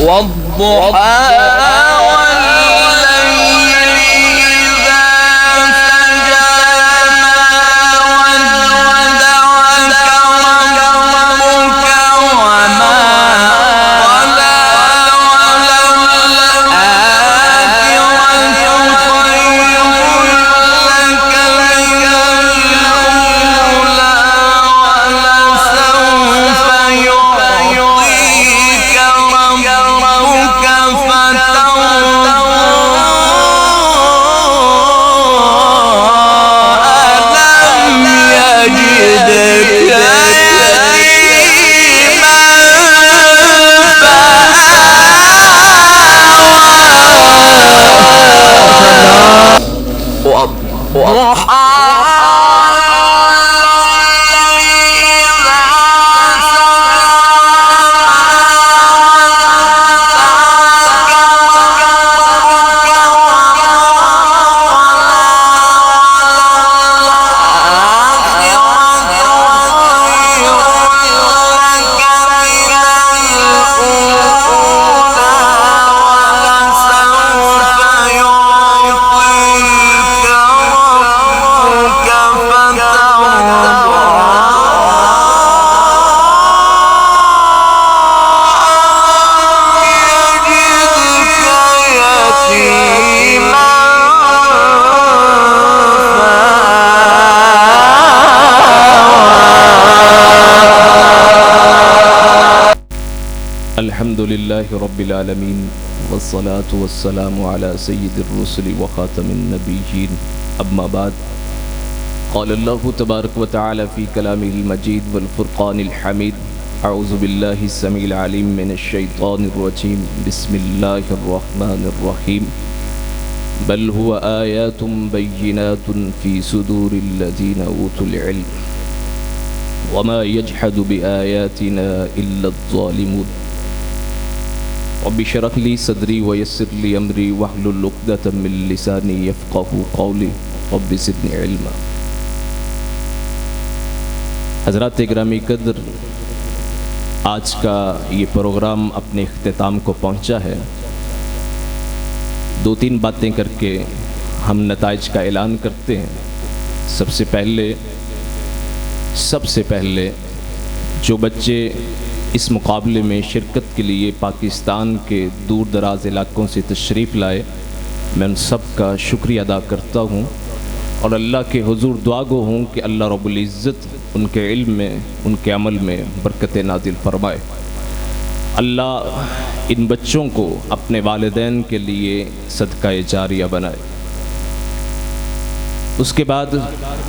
والضحى الحمدللہ رب العالمین والصلاة والسلام علی سید الرسل وخاتم النبیین اما بعد قال اللہ تبارک و تعالی فی کلامہ المجید والفرقان الحمید اعوذ باللہ السمیع العلیم من الشیطان الرجیم بسم اللہ الرحمن الرحیم بل هو آیات بینات فی صدور الذین اوتوا العلم وما یجحد بآیاتنا الا الظالمون رب اشرح لی صدری ویسر لی امری واحلل عقدۃ من لسانی یفقهوا قولی رب زدنی علما۔ حضرات گرامی قدر، آج کا یہ پروگرام اپنے اختتام کو پہنچا ہے۔ دو تین باتیں کر کے ہم نتائج کا اعلان کرتے ہیں۔ سب سے پہلے جو بچے اس مقابلے میں شرکت کے لیے پاکستان کے دور دراز علاقوں سے تشریف لائے، میں ان سب کا شکریہ ادا کرتا ہوں اور اللہ کے حضور دعا گو ہوں کہ اللہ رب العزت ان کے علم میں، ان کے عمل میں برکت نازل فرمائے۔ اللہ ان بچوں کو اپنے والدین کے لیے صدقہ جاریہ بنائے۔ اس کے بعد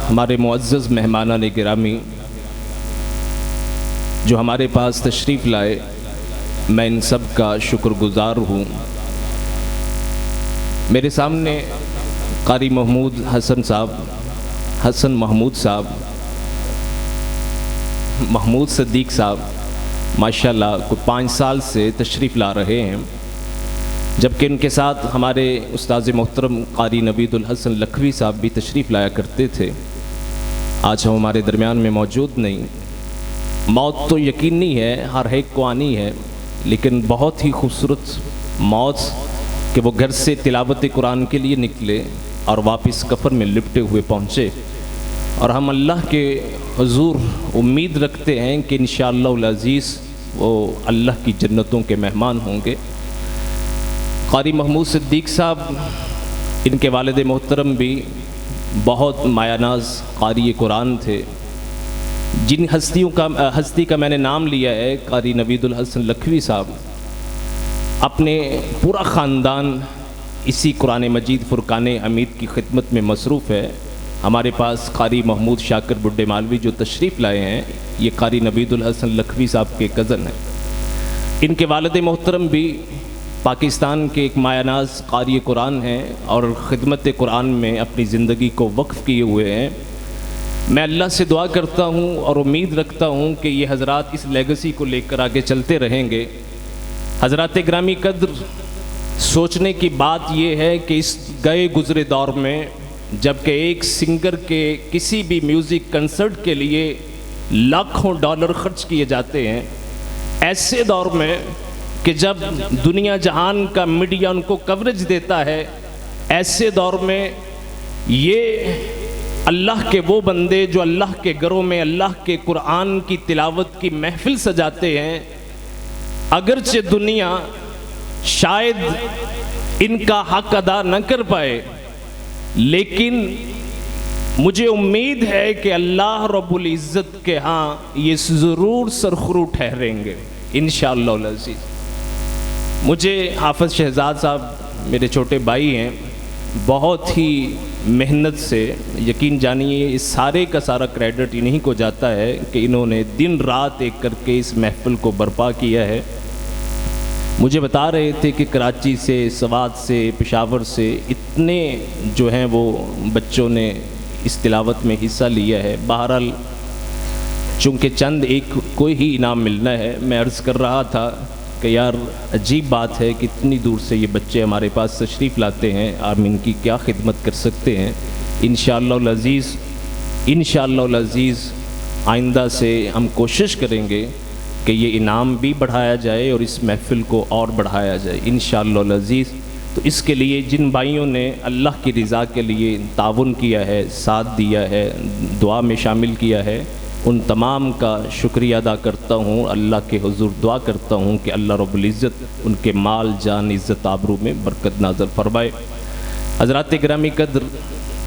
ہمارے معزز مہمانان گرامی جو ہمارے پاس تشریف لائے، میں ان سب کا شکر گزار ہوں۔ میرے سامنے قاری محمود حسن محمود صاحب، محمود صدیق صاحب ماشاءاللہ کو 5 سال سے تشریف لا رہے ہیں، جبکہ ان کے ساتھ ہمارے استاذ محترم قاری نوید الحسن لکھوی صاحب بھی تشریف لایا کرتے تھے۔ آج ہم ہمارے درمیان میں موجود نہیں۔ موت تو یقینی ہے، ہر ایک کو آنی ہے، لیکن بہت ہی خوبصورت موت کہ وہ گھر سے تلاوت قرآن کے لیے نکلے اور واپس کفن میں لپٹے ہوئے پہنچے، اور ہم اللہ کے حضور امید رکھتے ہیں کہ انشاءاللہ العزیز وہ اللہ کی جنتوں کے مہمان ہوں گے۔ قاری محمود صدیق صاحب، ان کے والد محترم بھی بہت مایہ ناز قاری قرآن تھے۔ جن ہستی کا میں نے نام لیا ہے، قاری نوید الحسن لکھوی صاحب، اپنے پورا خاندان اسی قرآن مجید فرقان حمید کی خدمت میں مصروف ہے۔ ہمارے پاس قاری محمود شاکر بڈھے مالوی جو تشریف لائے ہیں، یہ قاری نوید الحسن لکھوی صاحب کے کزن ہیں۔ ان کے والد محترم بھی پاکستان کے ایک مایہ ناز قاری قرآن ہیں اور خدمت قرآن میں اپنی زندگی کو وقف کیے ہوئے ہیں۔ میں اللہ سے دعا کرتا ہوں اور امید رکھتا ہوں کہ یہ حضرات اس لیگسی کو لے کر آگے چلتے رہیں گے۔ حضرات گرامی قدر، سوچنے کی بات یہ ہے کہ اس گئے گزرے دور میں جب کہ ایک سنگر کے کسی بھی میوزک کنسرٹ کے لیے لاکھوں ڈالر خرچ کیے جاتے ہیں، ایسے دور میں کہ جب دنیا جہان کا میڈیا ان کو کوریج دیتا ہے، ایسے دور میں یہ اللہ کے وہ بندے جو اللہ کے گھروں میں اللہ کے قرآن کی تلاوت کی محفل سجاتے ہیں، اگرچہ دنیا شاید ان کا حق ادا نہ کر پائے، لیکن مجھے امید ہے کہ اللہ رب العزت کے ہاں یہ ضرور سرخرو ٹھہریں گے انشاءاللہ العزیز۔ مجھے حافظ شہزاد صاحب میرے چھوٹے بھائی ہیں، بہت ہی محنت سے، یقین جانیے اس سارے کا سارا کریڈٹ انہی کو جاتا ہے کہ انہوں نے دن رات ایک کر کے اس محفل کو برپا کیا ہے۔ مجھے بتا رہے تھے کہ کراچی سے، سوات سے، پشاور سے اتنے جو ہیں وہ بچوں نے اس تلاوت میں حصہ لیا ہے۔ بہرحال چونکہ چند ایک کوئی ہی انعام ملنا ہے، میں عرض کر رہا تھا کہ یار عجیب بات ہے کہ اتنی دور سے یہ بچے ہمارے پاس تشریف لاتے ہیں، ہم ان کی کیا خدمت کر سکتے ہیں۔ انشاءاللہ العزیز، انشاءاللہ العزیز آئندہ سے ہم کوشش کریں گے کہ یہ انعام بھی بڑھایا جائے اور اس محفل کو اور بڑھایا جائے انشاءاللہ العزیز۔ تو اس کے لیے جن بھائیوں نے اللہ کی رضا کے لیے تعاون کیا ہے، ساتھ دیا ہے، دعا میں شامل کیا ہے، ان تمام کا شکریہ ادا کرتا ہوں۔ اللہ کے حضور دعا کرتا ہوں کہ اللہ رب العزت ان کے مال، جان، عزت، آبرو میں برکت نازل فرمائے۔ حضرات گرامی قدر،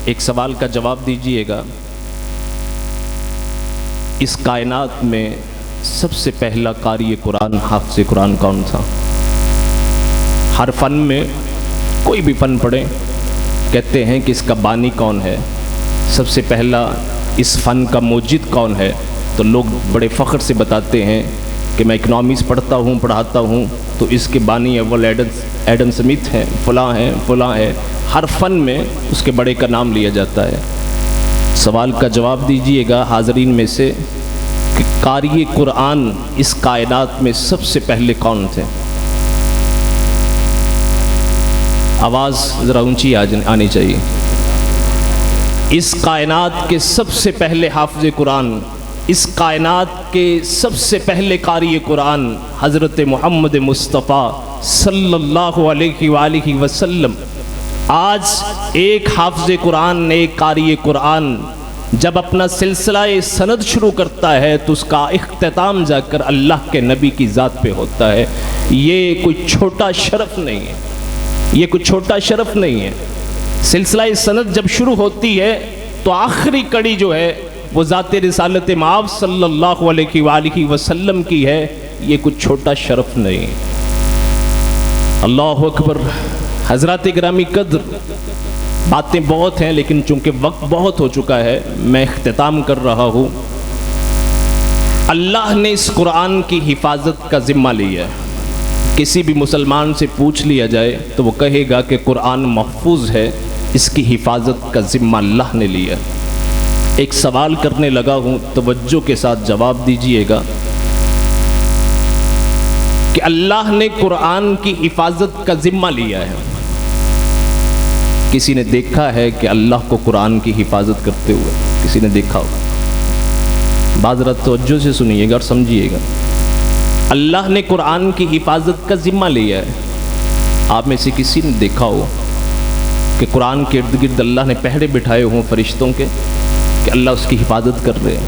ایک سوال کا جواب دیجئے گا، اس کائنات میں سب سے پہلا قاری قرآن، حافظ قرآن کون تھا؟ ہر فن میں کوئی بھی فن پڑھیں، کہتے ہیں کہ اس کا بانی کون ہے، سب سے پہلا اس فن کا موجد کون ہے؟ تو لوگ بڑے فخر سے بتاتے ہیں کہ میں اکنامکس پڑھتا ہوں، پڑھاتا ہوں، تو اس کے بانی اول ایڈم سمتھ ہیں، فلاں ہیں، فلاں ہے۔ ہر فن میں اس کے بڑے کا نام لیا جاتا ہے۔ سوال کا جواب دیجئے گا حاضرین میں سے کہ قاری قرآن اس کائنات میں سب سے پہلے کون تھے؟ آواز ذرا اونچی آنی چاہیے۔ اس کائنات کے سب سے پہلے حافظ قرآن، اس کائنات کے سب سے پہلے قاری قرآن حضرت محمد مصطفیٰ صلی اللہ علیہ وآلہ وسلم۔ آج ایک حافظ قرآن، ایک قاری قرآن جب اپنا سلسلہ سند شروع کرتا ہے تو اس کا اختتام جا کر اللہ کے نبی کی ذات پہ ہوتا ہے۔ یہ کوئی چھوٹا شرف نہیں ہے، یہ کوئی چھوٹا شرف نہیں ہے۔ سلسلہ سند جب شروع ہوتی ہے تو آخری کڑی جو ہے وہ ذات رسالت مآب صلی اللہ علیہ وآلہ وسلم کی ہے، یہ کچھ چھوٹا شرف نہیں۔ اللہ اکبر۔ حضرات گرامی قدر، باتیں بہت ہیں لیکن چونکہ وقت بہت ہو چکا ہے میں اختتام کر رہا ہوں۔ اللہ نے اس قرآن کی حفاظت کا ذمہ لیا ہے۔ کسی بھی مسلمان سے پوچھ لیا جائے تو وہ کہے گا کہ قرآن محفوظ ہے، اس کی حفاظت کا ذمہ اللہ نے لیا۔ ایک سوال کرنے لگا ہوں، توجہ کے ساتھ جواب دیجئے گا کہ اللہ نے قرآن کی حفاظت کا ذمہ لیا ہے، کسی نے دیکھا ہے کہ اللہ کو قرآن کی حفاظت کرتے ہوئے؟ کسی نے دیکھا ہو؟ بعض رات توجہ سے سنیے گا اور سمجھیے گا۔ اللہ نے قرآن کی حفاظت کا ذمہ لیا ہے۔ آپ میں سے کسی نے دیکھا ہو کہ قرآن کے ارد گرد اللہ نے پہرے بٹھائے ہوں فرشتوں کے کہ اللہ اس کی حفاظت کر رہے ہیں؟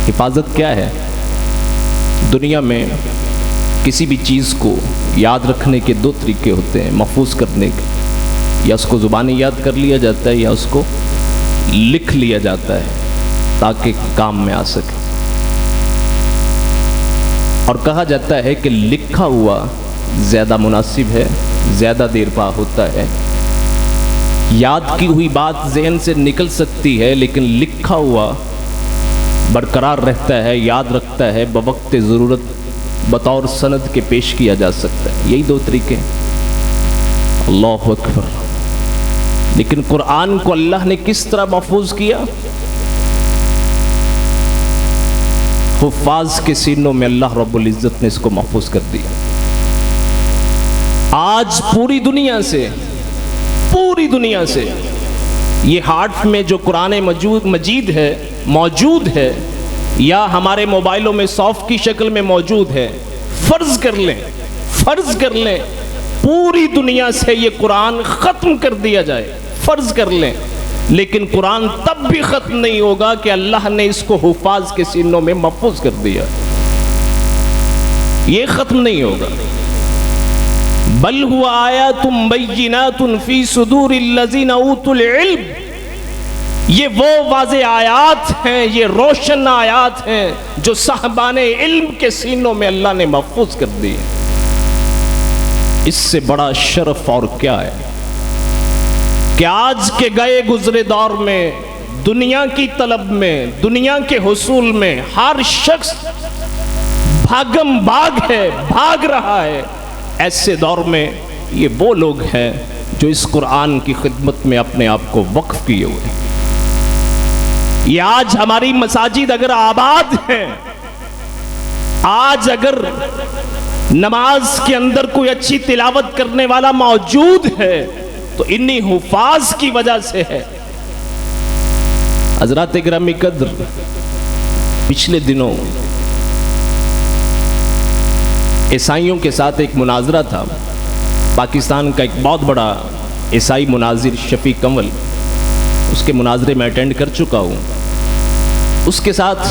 حفاظت کیا ہے؟ دنیا میں کسی بھی چیز کو یاد رکھنے کے دو طریقے ہوتے ہیں محفوظ کرنے کے، یا اس کو زبانی یاد کر لیا جاتا ہے یا اس کو لکھ لیا جاتا ہے تاکہ کام میں آ سکے۔ اور کہا جاتا ہے کہ لکھا ہوا زیادہ مناسب ہے، زیادہ دیر پا ہوتا ہے۔ یاد کی ہوئی بات ذہن سے نکل سکتی ہے لیکن لکھا ہوا برقرار رہتا ہے، یاد رکھتا ہے، بوقت ضرورت بطور سند کے پیش کیا جا سکتا ہے۔ یہی دو طریقے ہیں۔ اللہ اکبر۔ لیکن قرآن کو اللہ نے کس طرح محفوظ کیا؟ حفاظ کے سینوں میں اللہ رب العزت نے اس کو محفوظ کر دیا۔ آج پوری دنیا سے یہ ہارٹ میں جو قرآن مجید ہے موجود ہے، یا ہمارے موبائلوں میں سافٹ کی شکل میں موجود ہے، فرض کر لیں پوری دنیا سے یہ قرآن ختم کر دیا جائے، فرض کر لیں، لیکن قرآن تب بھی ختم نہیں ہوگا کہ اللہ نے اس کو حفاظ کے سینوں میں محفوظ کر دیا، یہ ختم نہیں ہوگا۔ بل هو آیات بینات فی صدور الذین اوتوا العلم، یہ وہ واضح آیات ہیں، یہ روشن آیات ہیں جو صاحبان علم کے سینوں میں اللہ نے محفوظ کر دی۔ اس سے بڑا شرف اور کیا ہے کہ آج کے گئے گزرے دور میں، دنیا کی طلب میں، دنیا کے حصول میں ہر شخص بھاگم بھاگ ہے، بھاگ رہا ہے۔ ایسے دور میں یہ وہ لوگ ہیں جو اس قرآن کی خدمت میں اپنے آپ کو وقف کیے ہوئے ہیں۔ یہ آج ہماری مساجد اگر آباد ہیں، آج اگر نماز کے اندر کوئی اچھی تلاوت کرنے والا موجود ہے تو انہی حفاظ کی وجہ سے ہے۔ حضرات گرامی قدر، پچھلے دنوں عیسائیوں کے ساتھ ایک مناظرہ تھا، پاکستان کا ایک بہت بڑا عیسائی مناظر شفیق کنول، اس کے مناظرے میں اٹینڈ کر چکا ہوں۔ اس کے ساتھ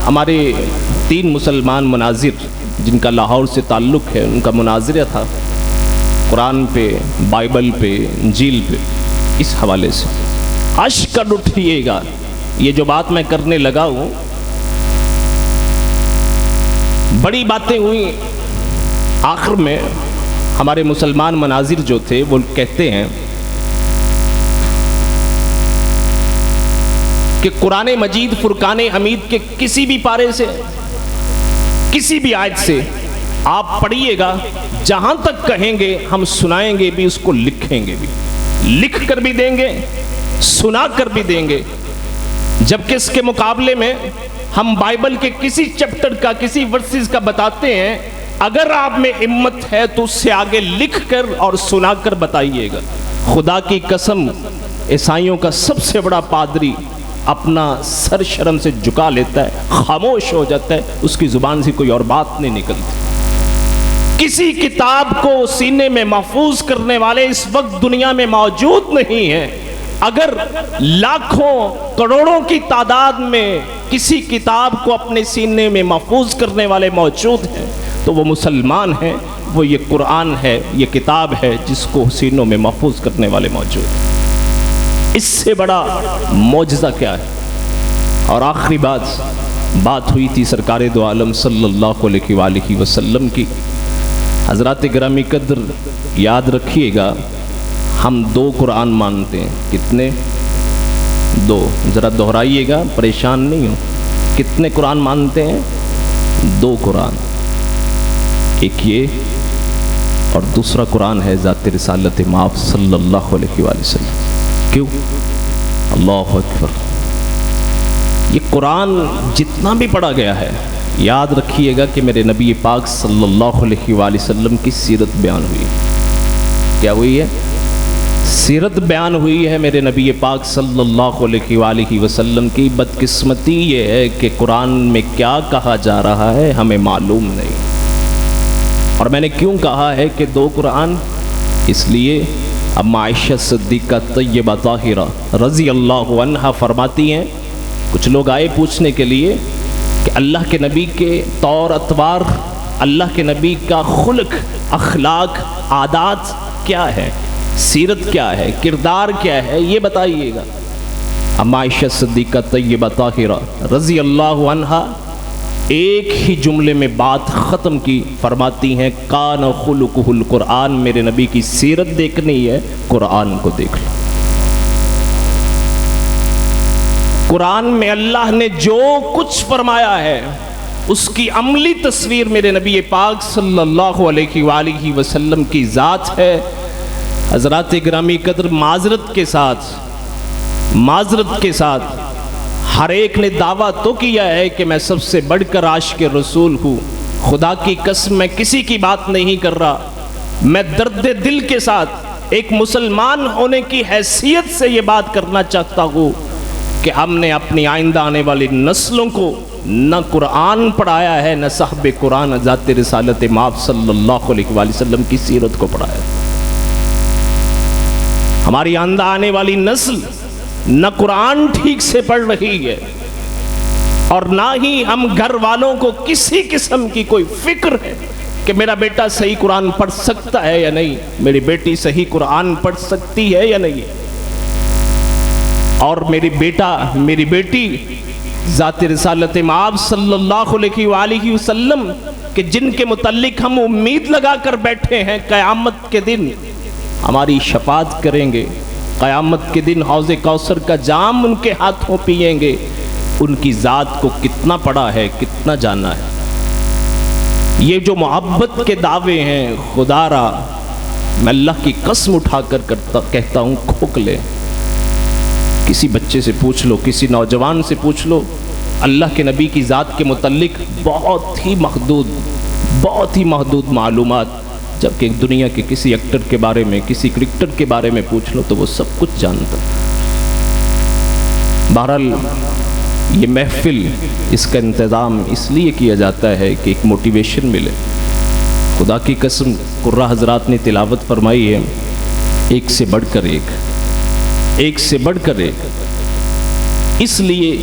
ہمارے 3 مسلمان مناظر جن کا لاہور سے تعلق ہے، ان کا مناظرہ تھا قرآن پہ، بائبل پہ، انجیل پہ، اس حوالے سے اشک کر اٹھیے گا۔ یہ جو بات میں کرنے لگا ہوں، بڑی باتیں ہوئی، آخر میں ہمارے مسلمان مناظر جو تھے وہ کہتے ہیں کہ قرآن مجید فرقان حمید کے کسی بھی پارے سے، کسی بھی آیت سے آپ پڑھیے گا، جہاں تک کہیں گے ہم سنائیں گے بھی، اس کو لکھیں گے بھی، لکھ کر بھی دیں گے، سنا کر بھی دیں گے۔ جبکہ اس کے مقابلے میں ہم بائبل کے کسی چیپٹر کا، کسی ورسز کا بتاتے ہیں، اگر آپ میں ہمت ہے تو اس سے آگے لکھ کر اور سنا کر بتائیے گا۔ خدا کی قسم، عیسائیوں کا سب سے بڑا پادری اپنا سر شرم سے جھکا لیتا ہے، خاموش ہو جاتا ہے، اس کی زبان سے کوئی اور بات نہیں نکلتی۔ کسی کتاب کو سینے میں محفوظ کرنے والے اس وقت دنیا میں موجود نہیں ہیں۔ اگر لاکھوں کروڑوں کی تعداد میں کسی کتاب کو اپنے سینے میں محفوظ کرنے والے موجود ہیں تو وہ مسلمان ہیں، وہ یہ قرآن ہے، یہ کتاب ہے جس کو سینوں میں محفوظ کرنے والے موجود ہیں۔ اس سے بڑا معجزہ کیا ہے؟ اور آخری بات ہوئی تھی سرکار دو عالم صلی اللہ علیہ وآلہ وسلم کی۔ حضرات گرامی قدر، یاد رکھیے گا، ہم 2 قرآن مانتے ہیں۔ کتنے؟ 2۔ ذرا دہرائیے گا، پریشان نہیں ہو۔ کتنے قرآن مانتے ہیں؟ 2 قرآن، ایک یہ اور دوسرا قرآن ہے ذات رسالت مآب صلی اللہ علیہ وآلہ وسلم۔ کیوں؟ اللہ اکبر۔ یہ قرآن جتنا بھی پڑھا گیا ہے، یاد رکھیے گا کہ میرے نبی پاک صلی اللہ علیہ وآلہ وسلم کی سیرت بیان ہوئی۔ کیا ہوئی ہے؟ سیرت بیان ہوئی ہے میرے نبی پاک صلی اللہ علیہ وآلہ وسلم کی۔ بدقسمتی یہ ہے کہ قرآن میں کیا کہا جا رہا ہے ہمیں معلوم نہیں۔ اور میں نے کیوں کہا ہے کہ 2 قرآن؟ اس لیے اب عائشہ صدیقہ طیبہ طاہرہ رضی اللہ عنہا فرماتی ہیں، کچھ لوگ آئے پوچھنے کے لیے کہ اللہ کے نبی کے طور اطوار، اللہ کے نبی کا خلق، اخلاق، عادات کیا ہے، سیرت کیا ہے، کردار کیا ہے، یہ بتائیے گا۔ اب عائشہ صدیقہ طیبہ طاہرہ رضی اللہ عنہا ایک ہی جملے میں بات ختم کی، فرماتی ہیں کان خلقہ القرآن، میرے نبی کی سیرت دیکھنی ہے، قرآن کو دیکھ لو۔ قرآن میں اللہ نے جو کچھ فرمایا ہے اس کی عملی تصویر میرے نبی پاک صلی اللہ علیہ وآلہ وسلم کی ذات ہے۔ حضرات گرامی قدر، معذرت کے ساتھ ہر ایک نے دعویٰ تو کیا ہے کہ میں سب سے بڑھ کر عاشق رسول ہوں۔ خدا کی قسم میں کسی کی بات نہیں کر رہا، میں درد دل کے ساتھ ایک مسلمان ہونے کی حیثیت سے یہ بات کرنا چاہتا ہوں کہ ہم نے اپنی آئندہ آنے والی نسلوں کو نہ قرآن پڑھایا ہے، نہ صاحب قرآن ذات رسالت مآب صلی اللہ علیہ وآلہ وسلم کی سیرت کو پڑھایا ہے۔ ہماری آندہ آنے والی نسل نہ قرآن ٹھیک سے پڑھ رہی ہے، اور نہ ہی ہم گھر والوں کو کسی قسم کی کوئی فکر ہے کہ میرا بیٹا صحیح قرآن پڑھ سکتا ہے یا نہیں، میری بیٹی صحیح قرآن پڑھ سکتی ہے یا نہیں، اور میری بیٹا میری بیٹی ذات رسالت مآب صلی اللہ علیہ وآلہ وسلم کہ جن کے متعلق ہم امید لگا کر بیٹھے ہیں قیامت کے دن ہماری شفاعت کریں گے، قیامت کے دن حوض کوثر کا جام ان کے ہاتھوں پئیں گے، ان کی ذات کو کتنا پڑھا ہے، کتنا جانا ہے۔ یہ جو محبت کے دعوے ہیں، خدا را میں اللہ کی قسم اٹھا کر کہتا ہوں کھوکھلے۔ کسی بچے سے پوچھ لو، کسی نوجوان سے پوچھ لو، اللہ کے نبی کی ذات کے متعلق بہت ہی محدود معلومات، جبکہ دنیا کے کسی ایکٹر کے بارے میں، کسی کرکٹر کے بارے میں پوچھ لو تو وہ سب کچھ جانتا۔ بہرحال یہ محفل، اس کا انتظام اس لیے کیا جاتا ہے کہ ایک موٹیویشن ملے۔ خدا کی قسم قرہ حضرات نے تلاوت فرمائی ہے، ایک سے بڑھ کر ایک، ایک سے بڑھ کر ایک، اس لیے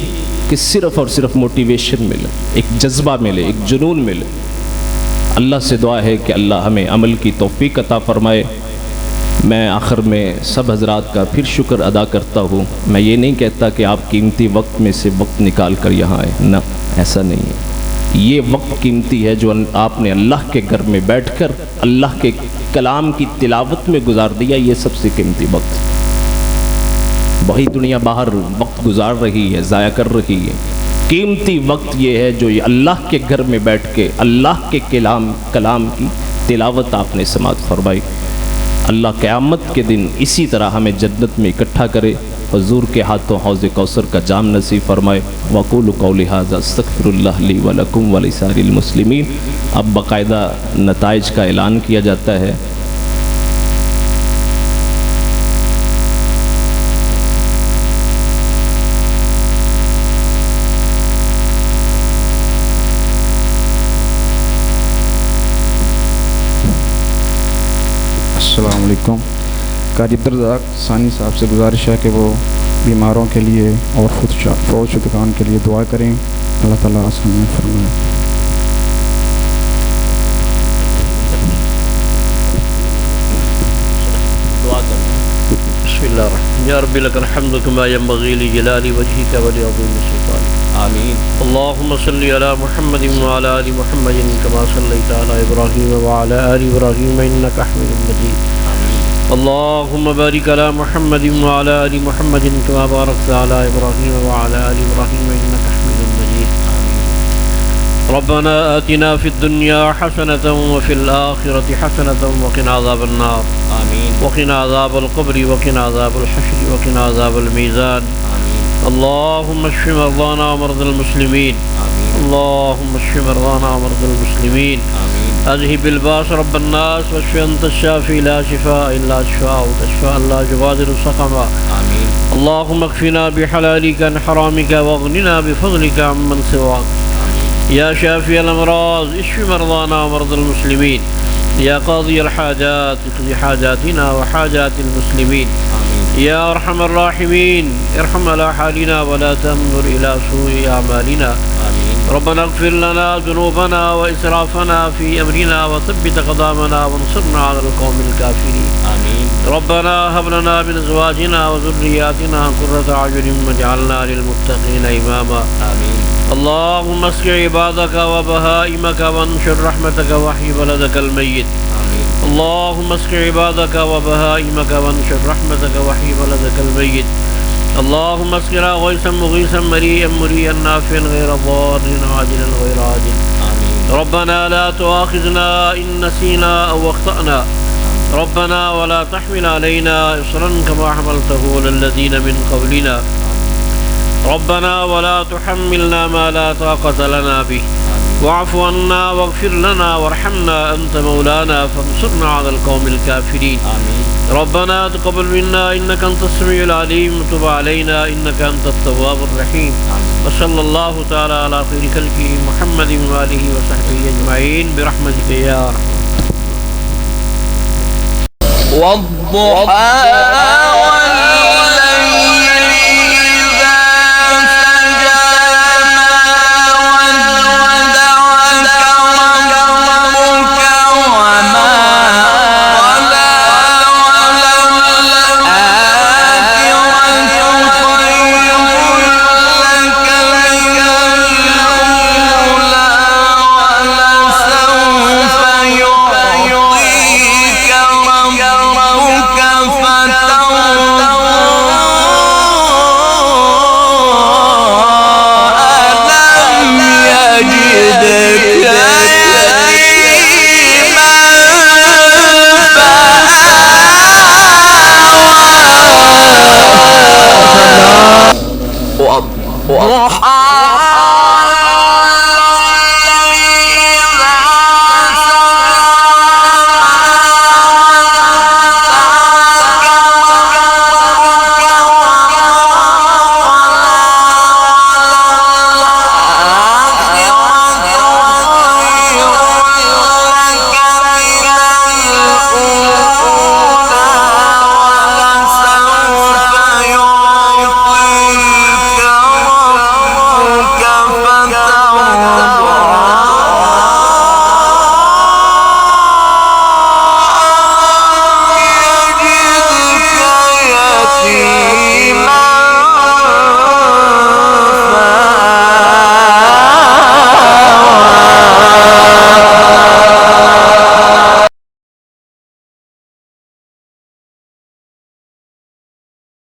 کہ صرف اور صرف موٹیویشن ملے، ایک جذبہ ملے، ایک جنون ملے۔ اللہ سے دعا ہے کہ اللہ ہمیں عمل کی توفیق عطا فرمائے۔ میں آخر میں سب حضرات کا پھر شکر ادا کرتا ہوں۔ میں یہ نہیں کہتا کہ آپ قیمتی وقت میں سے وقت نکال کر یہاں آئے، نہ، ایسا نہیں ہے۔ یہ وقت قیمتی ہے جو آپ نے اللہ کے گھر میں بیٹھ کر اللہ کے کلام کی تلاوت میں گزار دیا، یہ سب سے قیمتی وقت۔ وہی دنیا باہر وقت گزار رہی ہے، ضائع کر رہی ہے۔ قیمتی وقت یہ ہے جو یہ اللہ کے گھر میں بیٹھ کے اللہ کے کلام کی تلاوت آپ نے سماعت فرمائی۔ اللہ قیامت کے دن اسی طرح ہمیں جنت میں اکٹھا کرے، حضور کے ہاتھوں حوض کوثر کا جام نصیب فرمائے۔ وَقُولُ قَوْلِ هَذَا اسْتَغْفِرُ اللَّهَ لِي وَلَكُمْ وَلِسَائِرِ الْمُسْلِمِينَ۔ اب باقاعدہ نتائج کا اعلان کیا جاتا ہے۔ السلام علیکم۔ قاری عبدالرزاق ثانی صاحب سے گزارش ہے کہ وہ بیماروں کے لیے اور فوت شدگان کے لیے دعا کریں، اللہ تعالیٰ آسان فرمائے۔ بسم اللہ الرحمن یا رب لک الحمد کما ینبغی لجلال وجہک ولعظیم سلطانک، آمین۔ اللہم صلی علی محمد وعلی آل محمد کما صلیت علی ابراہیم وعلی آل ابراہیم انک حمید مجید، اللہم بارک علی محمد وعلی آل محمد کما بارکت علی ابراہیم وعلی آل ابراہیم انک حمید مجید، ربنا آتنا فی الدنیا حسنة وفی الآخرة حسنة وقنا عذاب النار، آمین، وقنا عذاب القبر وقنا عذاب الحشر وقنا عذاب الميزان، اللهم اشف مرضانا ومرضى المسلمين، اللهم اشف مرضانا ومرضى المسلمين، اذهب الباس رب الناس واشف انت الشافي لا شفاء الا شفاءك شفاء لا يغادر سقما، اللهم اكفنا بحلالك عن حرامك واغننا بفضلك عمن سواك، يا شافي الامراض اشف مرضانا ومرضى المسلمين، يا قاضي الحاجات اقضي حاجاتنا وحاجات المسلمين، يا ارحم الراحمين ارحم على حالنا ولا تنظر الى سوء اعمالنا، ربنا اغفر لنا ذنوبنا واسرافنا في امرنا وثبت قدامنا وانصرنا على القوم الكافرين، ربنا هب لنا من ازواجنا وذرياتنا قرة اعين واجعلنا للمتقين اماما، اللهم اسق عبادك وبهائمك وانشر رحمتك واحيي بلدك الميت، اللهم اسق عبادك وبهائمك وانشر رحمتك واحيي بلدك الميت، اللهم اسقنا غيثا مغيثا مريئا مريئا نافعا غير ضار عاجلا غير عاجل، ربنا لا تؤاخذنا إن نسينا أو أخطأنا، ربنا ولا تحمل علينا إصرا كما حملته على الذين من قبلنا، ربنا ولا تحملنا ما لا طاقة لنا به، واعف عنا واغفر لنا وارحمنا أنت مولانا فانصرنا على القوم الكافرين، ربنا تقبل منا إنك أنت السميع العليم وتب علينا إنك أنت التواب الرحيم وصلى الله تعالى على خير خلقه محمد وآله وصحبه أجمعين برحمتك يا أرحم والضحى